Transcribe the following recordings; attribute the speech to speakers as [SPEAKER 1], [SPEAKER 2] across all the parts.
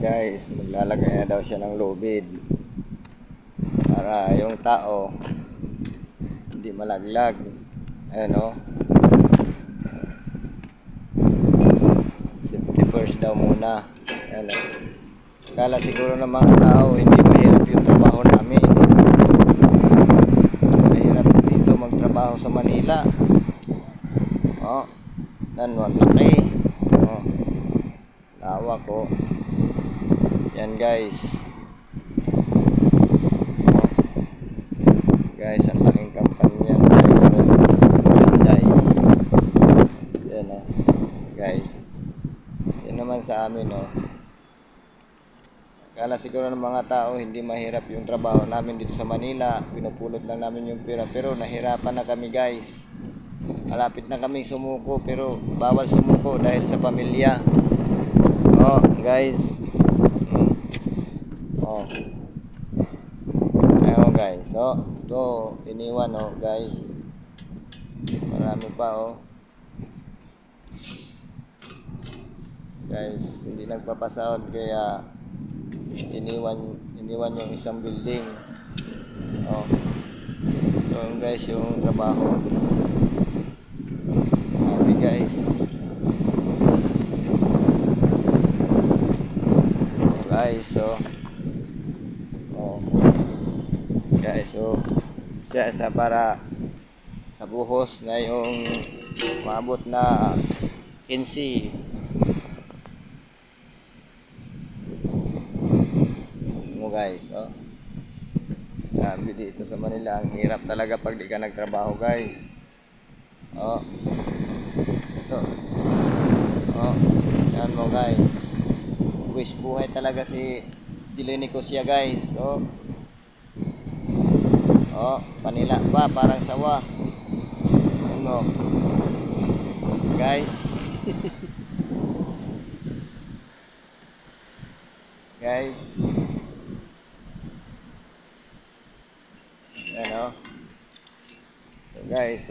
[SPEAKER 1] Guys, maglalagay na daw siya ng lubid para yung tao hindi malaglag. Ayan o, safety first daw muna. Ayan o. Kala siguro ng mga tao hindi mahirap yung trabaho namin. Mahirap dito magtrabaho sa Manila. O, nanwan laki. O, lawa ko. Yan guys. Guys, ang laking kampanya guys. Hyundai. Yan o. Guys. Yan naman sa amin o. Kala siguro ng mga tao hindi mahirap yung trabaho namin dito sa Manila. Pinupulot lang namin yung pera. Pero nahirapan na kami guys. Malapit na kami sumuko. Pero bawal sumuko dahil sa pamilya. O guys. Oh. Ayun guys. So, ito iniwan oh guys. Marami pa oh. Guys, hindi nagpapasahod kaya iniwan yung isang building. Oh. So guys, yung trabaho. Okay guys. Guys, so guys, so siya isa para sa buhos na yung maabot na 15 mo guys. So sabi dito sa Manila ang hirap talaga pag di ka nagtrabaho guys. Oh, ito yan mo guys. Wish buhay talaga si Jilenico siya guys. Panila pa parang sawa. Ano guys. Guys, ano so guys,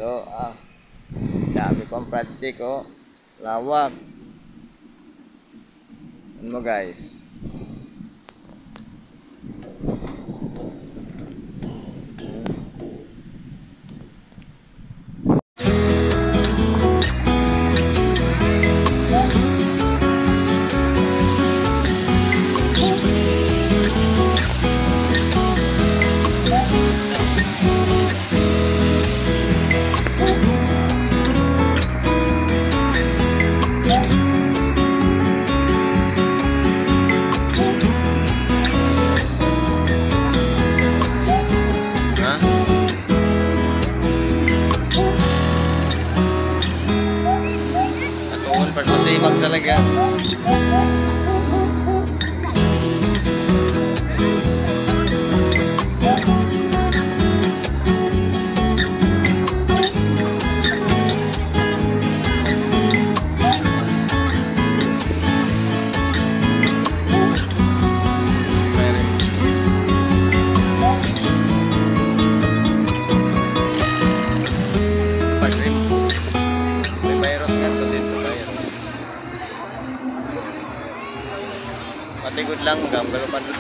[SPEAKER 1] dami pang project lawak. Ano guys. Pagmasibag talaga. Matigod lang, gambalo pa doon.